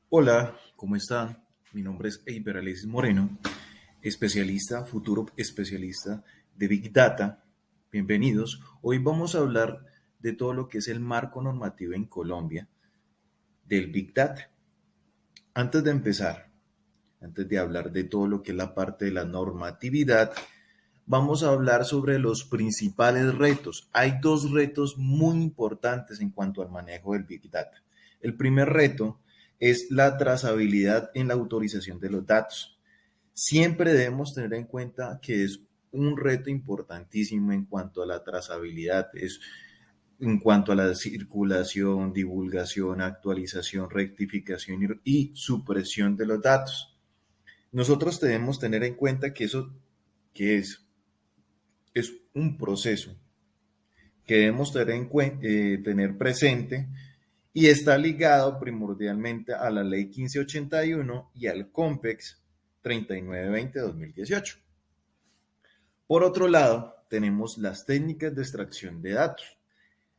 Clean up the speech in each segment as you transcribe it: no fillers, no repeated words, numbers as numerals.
Hola, ¿cómo están? Mi nombre es Eiber Alexis Moreno, futuro especialista de Big Data. Bienvenidos. Hoy vamos a hablar de todo lo que es el marco normativo en Colombia del Big Data. Antes de empezar, antes de hablar de todo lo que es la parte de la normatividad, vamos a hablar sobre los principales retos. Hay dos retos muy importantes en cuanto al manejo del Big Data. El primer reto es la trazabilidad en la autorización de los datos. Siempre debemos tener en cuenta que es un reto importantísimo en cuanto a la trazabilidad, es en cuanto a la circulación, divulgación, actualización, rectificación y supresión de los datos. Nosotros debemos tener en cuenta que eso que es un proceso que debemos tener presente y está ligado primordialmente a la Ley 1581 y al COMPEX 3920-2018. Por otro lado, tenemos las técnicas de extracción de datos.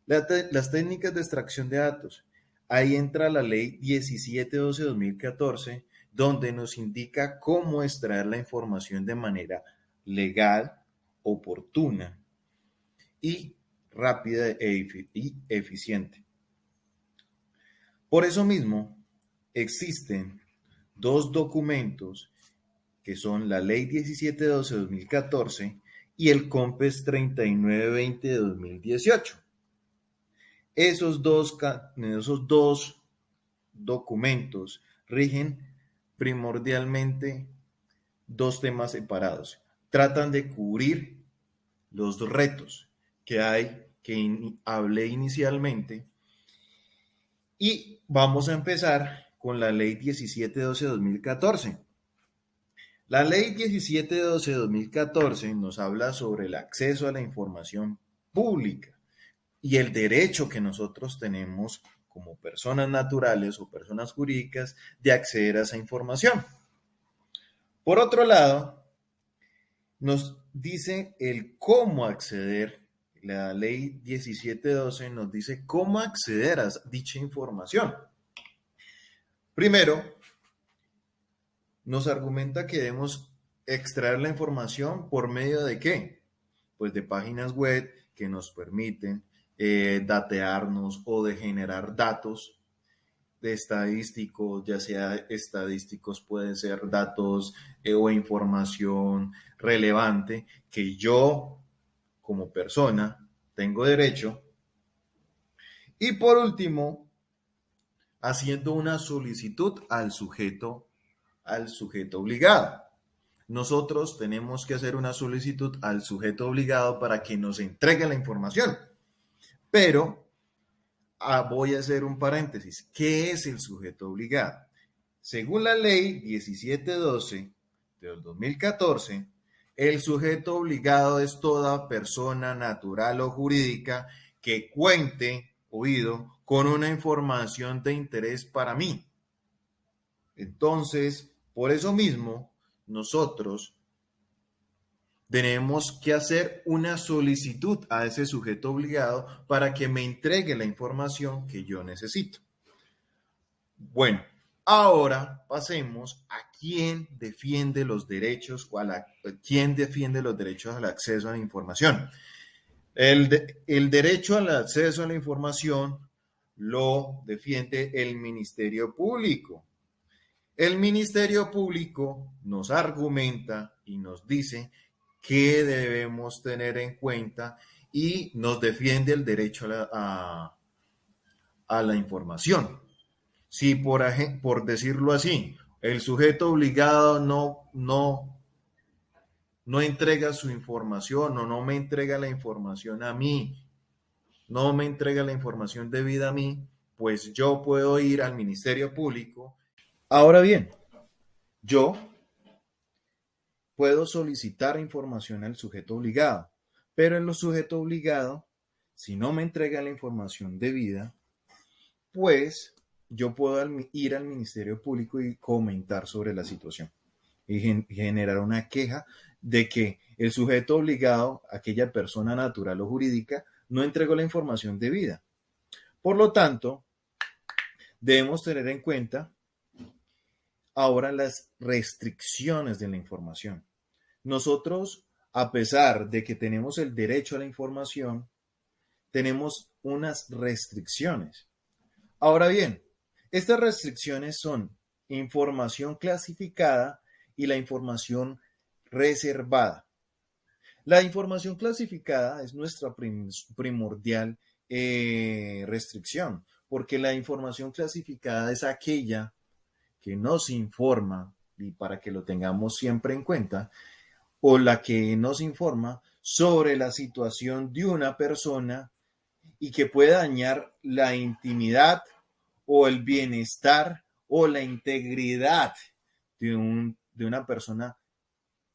Las técnicas de extracción de datos. Ahí entra la Ley 1712-2014, donde nos indica cómo extraer la información de manera legal, oportuna y rápida y eficiente. Por eso mismo, existen dos documentos que son la Ley 1712-2014 y el COMPES 3920-2018. Esos dos documentos rigen primordialmente dos temas separados. Tratan de cubrir los retos que hay, que hablé inicialmente, y vamos a empezar con la Ley 1712-2014. La Ley 1712-2014 nos habla sobre el acceso a la información pública y el derecho que nosotros tenemos como personas naturales o personas jurídicas de acceder a esa información. Por otro lado, nos dice el cómo acceder. La ley 1712 nos dice cómo acceder a dicha información. Primero, nos argumenta que debemos extraer la información por medio de ¿qué? Pues de páginas web que nos permiten datearnos o de generar datos de estadísticos, ya sea estadísticos, pueden ser datos o información relevante que yo como persona tengo derecho. Y por último, haciendo una solicitud al sujeto obligado. Nosotros tenemos que hacer una solicitud al sujeto obligado para que nos entregue la información. Pero voy a hacer un paréntesis. ¿Qué es el sujeto obligado? Según la ley 1712 del 2014, el sujeto obligado es toda persona natural o jurídica que cuente, oído, con una información de interés para mí. Entonces, por eso mismo, nosotros tenemos que hacer una solicitud a ese sujeto obligado para que me entregue la información que yo necesito. Bueno, ahora pasemos a quién defiende los derechos o quién defiende los derechos al acceso a la información. El derecho al acceso a la información lo defiende el Ministerio Público. El Ministerio Público nos argumenta y nos dice qué debemos tener en cuenta y nos defiende el derecho a la información. Si por decirlo así, el sujeto obligado no entrega su información o no me entrega la información a mí, no me entrega la información debida a mí, pues yo puedo ir al Ministerio Público. Ahora bien, yo puedo solicitar información al sujeto obligado, pero el sujeto obligado, si no me entrega la información debida, pues yo puedo ir al Ministerio Público y comentar sobre la situación y generar una queja de que el sujeto obligado, aquella persona natural o jurídica, no entregó la información debida. Por lo tanto, debemos tener en cuenta ahora las restricciones de la información. Nosotros, a pesar de que tenemos el derecho a la información, tenemos unas restricciones. Ahora bien, estas restricciones son información clasificada y la información reservada. La información clasificada es nuestra primordial restricción, porque la información clasificada es aquella que nos informa, y para que lo tengamos siempre en cuenta, o la que nos informa sobre la situación de una persona y que puede dañar la intimidad o el bienestar o la integridad de una persona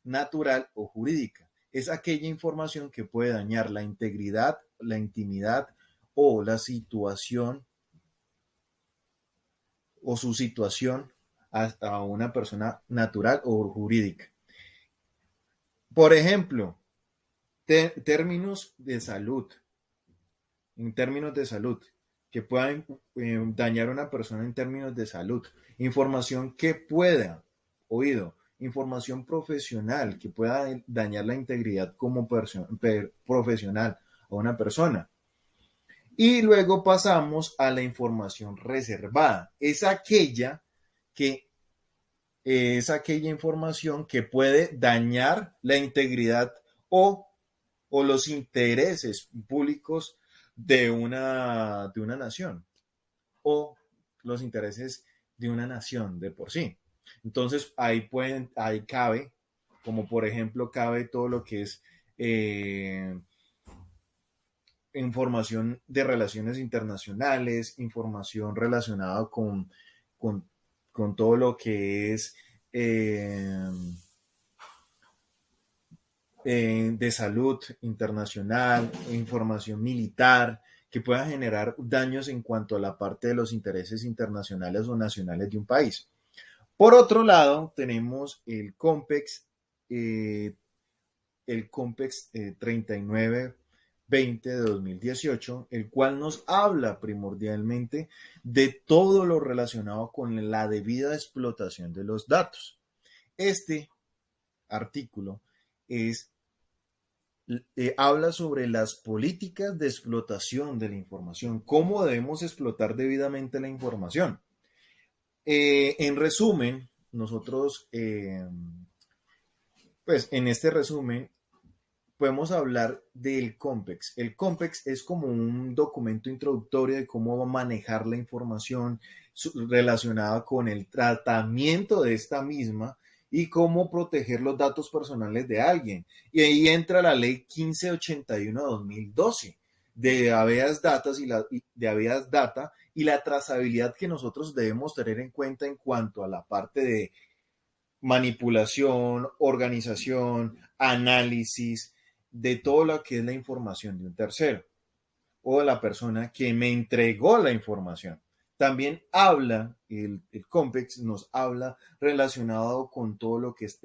natural o jurídica. Es aquella información que puede dañar la integridad, la intimidad o la situación o su situación a una persona natural o jurídica. Por ejemplo, términos de salud, en términos de salud, que puedan dañar a una persona en términos de salud, información que pueda, información profesional que pueda dañar la integridad como profesional a una persona. Y luego pasamos a la información reservada. Es aquella información que puede dañar la integridad o los intereses públicos de una nación o los intereses de una nación de por sí. Entonces ahí cabe, como por ejemplo cabe todo lo que es información de relaciones internacionales, información relacionada con todo lo que es de salud internacional, información militar, que pueda generar daños en cuanto a la parte de los intereses internacionales o nacionales de un país. Por otro lado, tenemos el COMPEX 3920 de 2018, el cual nos habla primordialmente de todo lo relacionado con la debida explotación de los datos. Este artículo habla sobre las políticas de explotación de la información, cómo debemos explotar debidamente la información. En resumen, nosotros, pues en este resumen, podemos hablar del COMPEX. El COMPEX es como un documento introductorio de cómo manejar la información relacionada con el tratamiento de esta misma y cómo proteger los datos personales de alguien. Y ahí entra la ley 1581 de 2012 de habeas data y la trazabilidad que nosotros debemos tener en cuenta en cuanto a la parte de manipulación, organización, análisis de todo lo que es la información de un tercero o de la persona que me entregó la información. También habla, el COMPEX nos habla relacionado con todo lo que es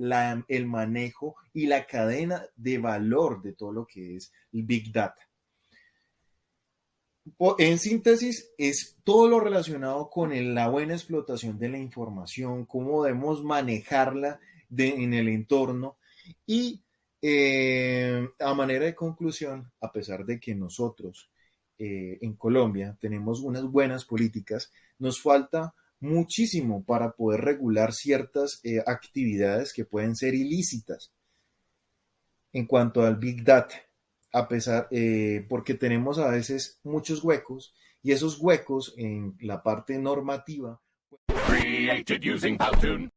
el manejo y la cadena de valor de todo lo que es el Big Data. En síntesis, es todo lo relacionado con la buena explotación de la información, cómo debemos manejarla en el entorno y a manera de conclusión, a pesar de que nosotros en Colombia tenemos unas buenas políticas, nos falta muchísimo para poder regular ciertas actividades que pueden ser ilícitas en cuanto al Big Data, porque tenemos a veces muchos huecos y esos huecos en la parte normativa. Created using Powtoon.